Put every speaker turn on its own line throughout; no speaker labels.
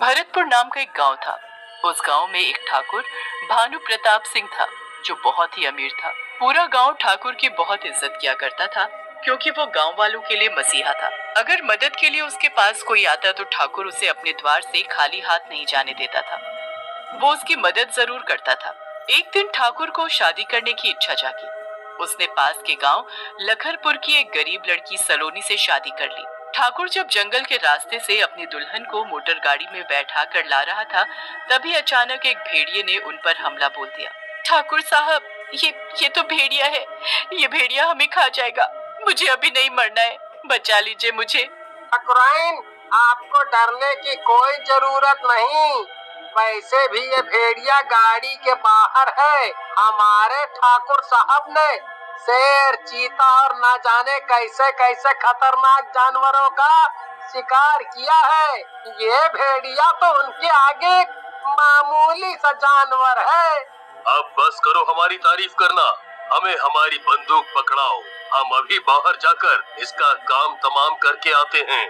भरतपुर नाम का एक गांव था। उस गांव में एक ठाकुर भानु प्रताप सिंह था जो बहुत ही अमीर था। पूरा गांव ठाकुर की बहुत इज्जत किया करता था क्योंकि वो गांव वालों के लिए मसीहा था। अगर मदद के लिए उसके पास कोई आता तो ठाकुर उसे अपने द्वार से खाली हाथ नहीं जाने देता था। वो उसकी मदद जरूर करता था। एक दिन ठाकुर को शादी करने की इच्छा जागी। उसने पास के गांव लखरपुर की एक गरीब लड़की सलोनी से शादी कर ली। ठाकुर जब जंगल के रास्ते से अपनी दुल्हन को मोटर गाड़ी में बैठा कर ला रहा था, तभी अचानक एक भेड़िए ने उन पर हमला बोल दिया। ठाकुर साहब, ये तो भेड़िया है। ये भेड़िया हमें खा जाएगा। मुझे अभी नहीं मरना है, बचा लीजिए मुझे।
ठाकुराइन, आपको डरने की कोई जरूरत नहीं। वैसे भी ये भेड़िया गाड़ी के बाहर है। हमारे ठाकुर साहब ने शेर, चीता और न जाने कैसे कैसे खतरनाक जानवरों का शिकार किया है। ये भेड़िया तो उनके आगे मामूली सा जानवर है।
अब बस करो हमारी तारीफ करना, हमें हमारी बंदूक पकड़ाओ। हम अभी बाहर जाकर इसका काम तमाम करके आते हैं।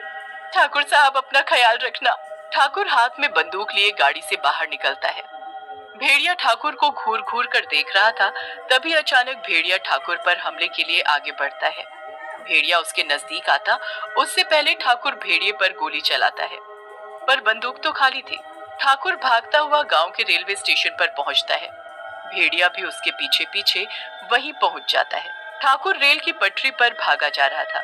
ठाकुर साहब, अपना ख्याल रखना। ठाकुर हाथ में बंदूक लिए गाड़ी से बाहर निकलता है। भेड़िया ठाकुर को घूर घूर कर देख रहा था। तभी अचानक भेड़िया ठाकुर पर हमले के लिए आगे बढ़ता है। भेड़िया उसके नजदीक आता उससे पहले ठाकुर भेड़िए पर गोली चलाता है, पर बंदूक तो खाली थी। ठाकुर भागता हुआ गांव के रेलवे स्टेशन पर पहुंचता है। भेड़िया भी उसके पीछे पीछे वहीं पहुंच जाता है। ठाकुर रेल की पटरी पर भागा जा रहा था।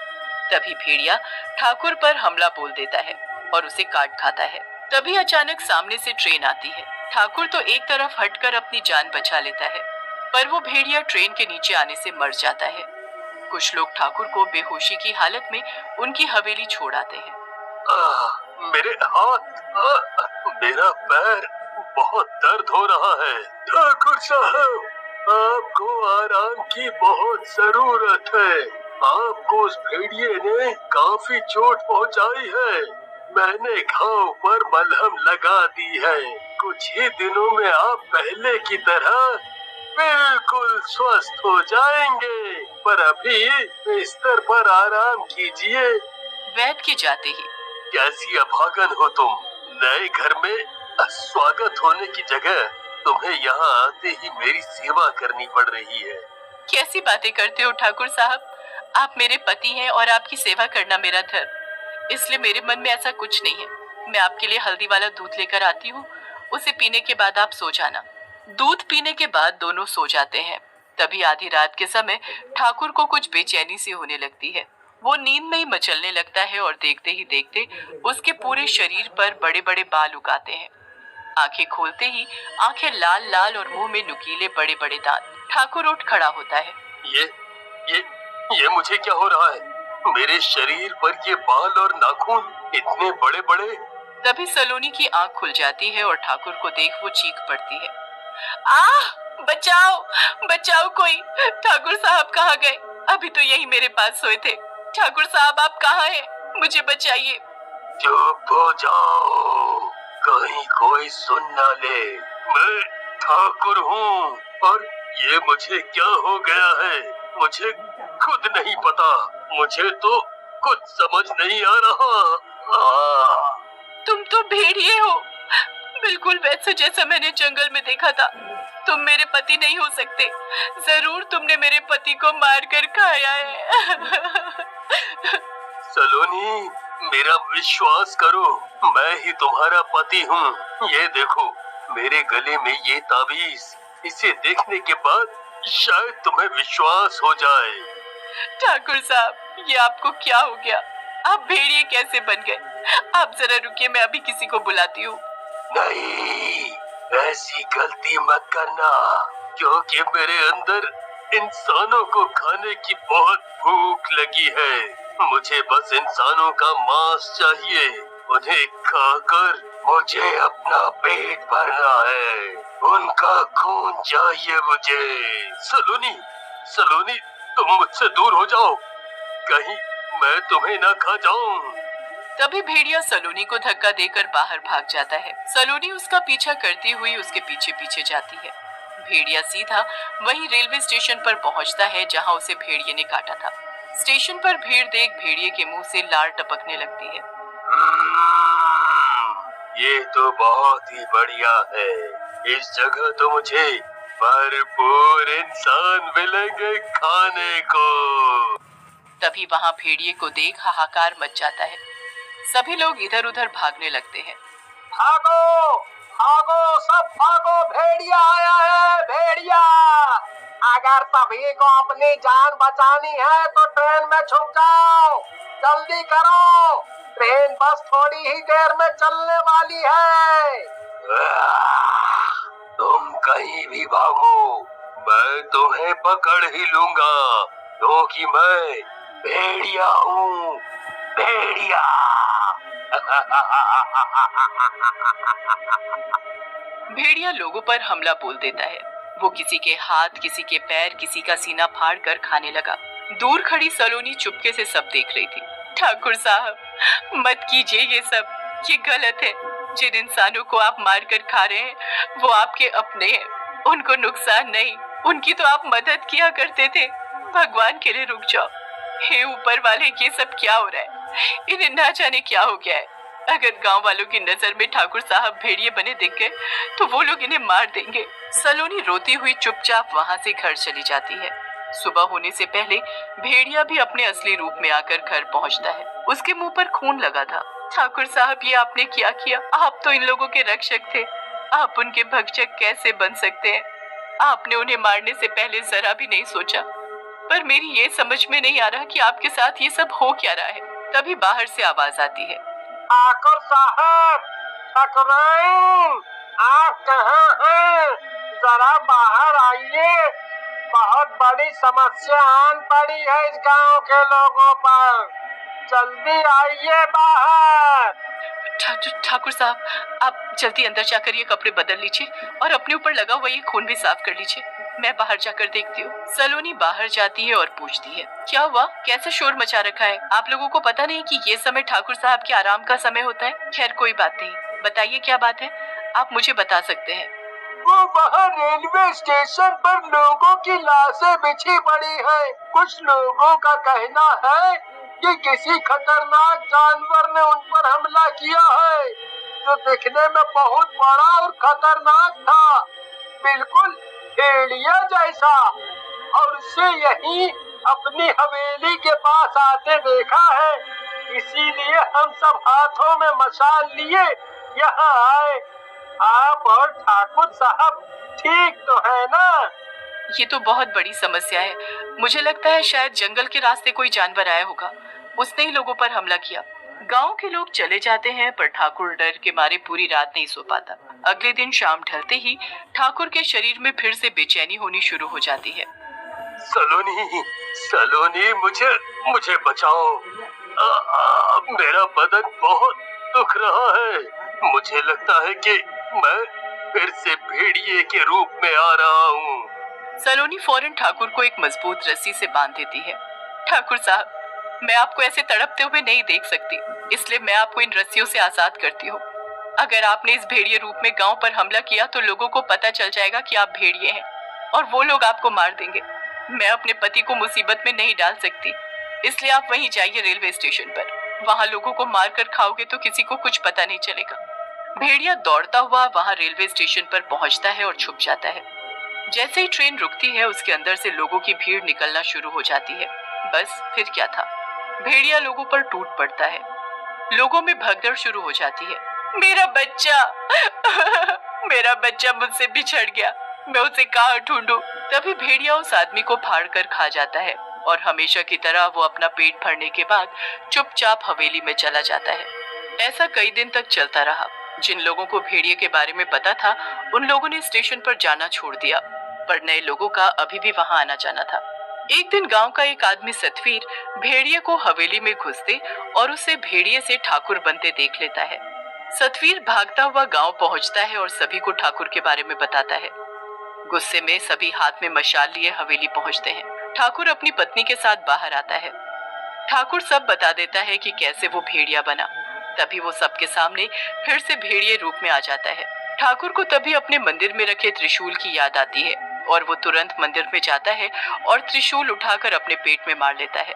तभी भेड़िया ठाकुर पर हमला बोल देता है और उसे काट खाता है। तभी अचानक सामने से ट्रेन आती है। ठाकुर तो एक तरफ हटकर अपनी जान बचा लेता है, पर वो भेड़िया ट्रेन के नीचे आने से मर जाता है। कुछ लोग ठाकुर को बेहोशी की हालत में उनकी हवेली छोड़ आते हैं।
मेरे हाथ, मेरा पैर, बहुत दर्द हो रहा है। ठाकुर साहब, आपको आराम की बहुत जरूरत है। आपको उस भेड़िए ने काफी चोट पहुंचाई है। मैंने घाव पर मलहम लगा दी है। कुछ ही दिनों में आप पहले की तरह बिल्कुल स्वस्थ हो जाएंगे, पर अभी बिस्तर पर आराम कीजिए।
वैद्य के जाते ही,
कैसी अभागन हो तुम। नए घर में स्वागत होने की जगह तुम्हें यहाँ आते ही मेरी सेवा करनी पड़ रही है।
कैसी बातें करते हो ठाकुर साहब? आप मेरे पति हैं और आपकी सेवा करना मेरा धर्म, इसलिए मेरे मन में ऐसा कुछ नहीं है। मैं आपके लिए हल्दी वाला दूध लेकर आती हूँ, उसे पीने के बाद आप सो जाना। दूध पीने के बाद दोनों सो जाते हैं। तभी आधी रात के समय ठाकुर को कुछ बेचैनी सी होने लगती है। वो नींद में ही मचलने लगता है और देखते ही देखते उसके पूरे शरीर पर बड़े बड़े बाल उगाते हैं। आंखें खोलते ही आंखें लाल लाल और मुंह में नुकीले बड़े बड़े दांत। ठाकुर उठ खड़ा होता है।
ये ये मुझे क्या हो रहा है? मेरे शरीर पर ये बाल और नाखून इतने बड़े बड़े।
तभी सलोनी की आंख खुल जाती है और ठाकुर को देख वो चीख पड़ती है। आह! बचाओ, बचाओ कोई! ठाकुर साहब कहाँ गए? अभी तो यही मेरे पास सोए थे। ठाकुर साहब, आप कहाँ हैं? मुझे बचाइए।
चुप हो जाओ, कहीं कोई सुन न ले। मैं ठाकुर हूँ और ये मुझे क्या हो गया है मुझे खुद नहीं पता। मुझे तो कुछ समझ नहीं आ रहा।
तुम तो भेड़िए हो, बिल्कुल वैसे जैसा मैंने जंगल में देखा था। तुम मेरे पति नहीं हो सकते। जरूर तुमने मेरे पति को मारकर खाया है।
सलोनी, मेरा विश्वास करो, मैं ही तुम्हारा पति हूँ। ये देखो, मेरे गले में ये ताबीज, इसे देखने के बाद शायद तुम्हें विश्वास हो जाए।
ठाकुर साहब, ये आपको क्या हो गया? आप भेड़िए कैसे बन गए? आप जरा रुकिए, मैं अभी किसी को बुलाती हूँ।
नहीं, ऐसी गलती मत करना, क्योंकि मेरे अंदर इंसानों को खाने की बहुत भूख लगी है। मुझे बस इंसानों का मांस चाहिए। उन्हें खाकर मुझे अपना पेट भरना है। उनका खून चाहिए मुझे। सलोनी, सलोनी, तुम मुझसे दूर हो जाओ, कहीं मैं तुम्हें ना खा जाऊं।
तभी भेड़िया सलोनी को धक्का देकर बाहर भाग जाता है। सलोनी उसका पीछा करती हुई उसके पीछे पीछे जाती है। भेड़िया सीधा वही रेलवे स्टेशन पर पहुंचता है जहां उसे भेड़िए ने काटा था। स्टेशन पर भीड़ देख भेड़िए के मुंह से लार टपकने लगती है।
ये तो बहुत ही बढ़िया है। इस जगह तो मुझे भरपूर इंसान मिलेंगे खाने को।
तभी वहाँ भेड़िए को देख हाहाकार मच जाता है। सभी लोग इधर उधर भागने लगते हैं।
भागो भागो सब भागो, भेड़िया आया है, भेड़िया। अगर सभी को अपनी जान बचानी है तो ट्रेन में छुप जाओ, जल्दी करो, ट्रेन बस थोड़ी ही देर में चलने वाली है।
तुम कहीं भी भागो, मैं तुम्हें पकड़ ही लूंगा, क्योंकि मैं भेड़िया हूँ, भेड़िया।
भेड़िया लोगों पर हमला बोल देता है। वो किसी के हाथ, किसी के पैर, किसी का सीना फाड़ कर खाने लगा। दूर खड़ी सलोनी चुपके से सब देख रही थी। ठाकुर साहब, मत कीजिए ये सब, ये गलत है। जिन इंसानों को आप मार कर खा रहे हैं वो आपके अपने हैं, उनको नुकसान नहीं, उनकी तो आप मदद किया करते थे। भगवान के लिए रुक जाओ। हे ऊपर वाले, ये सब क्या हो रहा है? इन्हें ना जाने क्या हो गया है। अगर गांव वालों की नजर में ठाकुर साहब भेड़िए बने दिख गए तो वो लोग इन्हें मार देंगे। सलोनी रोती हुई चुपचाप वहां से घर चली जाती है। सुबह होने से पहले भेड़िया भी अपने असली रूप में आकर घर पहुंचता है। उसके मुंह पर खून लगा था। ठाकुर साहब, ये आपने क्या किया? आप तो इन लोगों के रक्षक थे, आप उनके भक्षक कैसे बन सकते हैं? आपने उन्हें मारने से पहले जरा भी नहीं सोचा। पर मेरी ये समझ में नहीं आ रहा कि आपके साथ ये सब हो क्या रहा है। तभी बाहर से आवाज आती है।
ठाकुर साहब, ठाकुराइन, आप कहाँ हैं? जरा बाहर आइए, बहुत बड़ी समस्या आन पड़ी है इस गांव के लोगों पर, जल्दी आइए बाहर।
ठाकुर साहब, आप जल्दी अंदर जाकर ये कपड़े बदल लीजिए और अपने ऊपर लगा हुआ ये खून भी साफ कर लीजिए। मैं बाहर जाकर देखती हूँ। सलोनी बाहर जाती है और पूछती है, क्या हुआ? कैसे शोर मचा रखा है? आप लोगों को पता नहीं कि ये समय ठाकुर साहब के आराम का समय होता है? खैर कोई बात नहीं, बताइए क्या बात है, आप मुझे बता सकते हैं।
वो वहाँ रेलवे स्टेशन पर लोगों की लाशें बिछी पड़ी हैं। कुछ लोगों का कहना है कि किसी खतरनाक जानवर ने उन पर हमला किया है, जो दिखने में बहुत बड़ा और खतरनाक था, बिल्कुल भेड़िया जैसा, और उसे यही अपनी हवेली के पास आते देखा है। इसीलिए हम सब हाथों में मशाल लिए यहाँ आए। आप और ठाकुर साहब ठीक तो है ना?
ये तो बहुत बड़ी समस्या है। मुझे लगता है शायद जंगल के रास्ते कोई जानवर आया होगा, उसने ही लोगों पर हमला किया। गांव के लोग चले जाते हैं पर ठाकुर डर के मारे पूरी रात नहीं सो पाता। अगले दिन शाम ढलते ही ठाकुर के शरीर में फिर से बेचैनी होनी शुरू हो जाती है।
सलोनी, सलोनी, मुझे बचाओ। मेरा बदन बहुत दुख रहा है। मुझे लगता है कि मैं फिर से भेड़िए के रूप में आ रहा हूँ।
सलोनी फौरन ठाकुर को एक मजबूत रस्सी से बांध देती है। ठाकुर साहब, मैं आपको ऐसे तड़पते हुए नहीं देख सकती, इसलिए मैं आपको इन रस्सियों से आजाद करती हूँ। अगर आपने इस भेड़िए रूप में गांव पर हमला किया तो लोगों को पता चल जाएगा कि आप भेड़िए हैं और वो लोग आपको मार देंगे। मैं अपने पति को मुसीबत में नहीं डाल सकती, इसलिए आप वहीं जाइए रेलवे स्टेशन पर। वहाँ लोगों को मार कर खाओगे तो किसी को कुछ पता नहीं चलेगा। भेड़िया दौड़ता हुआ वहाँ रेलवे स्टेशन पर पहुँचता है और छुप जाता है। जैसे ही ट्रेन रुकती है उसके अंदर से लोगों की भीड़ निकलना शुरू हो जाती है। बस फिर क्या था, भेड़िया लोगों पर टूट पड़ता है। लोगों में भगदड़ शुरू हो जाती है। मेरा बच्चा मेरा बच्चा मुझसे बिछड़ गया, मैं उसे कहाँ ढूंढूं? तभी भेड़िया उस आदमी को फाड़ कर खा जाता है और हमेशा की तरह वो अपना पेट भरने के बाद चुपचाप हवेली में चला जाता है। ऐसा कई दिन तक चलता रहा। जिन लोगों को भेड़िए के बारे में पता था उन लोगों ने स्टेशन पर जाना छोड़ दिया, पर नए लोगों का अभी भी वहां आना जाना था। एक दिन गांव का एक आदमी सतवीर भेड़िए को हवेली में घुसते और उसे भेड़िए से ठाकुर बनते देख लेता है। सतवीर भागता हुआ गांव पहुंचता है और सभी को ठाकुर के बारे में बताता है। गुस्से में सभी हाथ में मशाल लिए हवेली पहुंचते हैं। ठाकुर अपनी पत्नी के साथ बाहर आता है। ठाकुर सब बता देता है कि कैसे वो भेड़िया बना। तभी वो सबके सामने फिर से भेड़िए रूप में आ जाता है। ठाकुर को तभी अपने मंदिर में रखे त्रिशूल की याद आती है और वो तुरंत मंदिर में जाता है और त्रिशूल उठाकर अपने पेट में मार लेता है।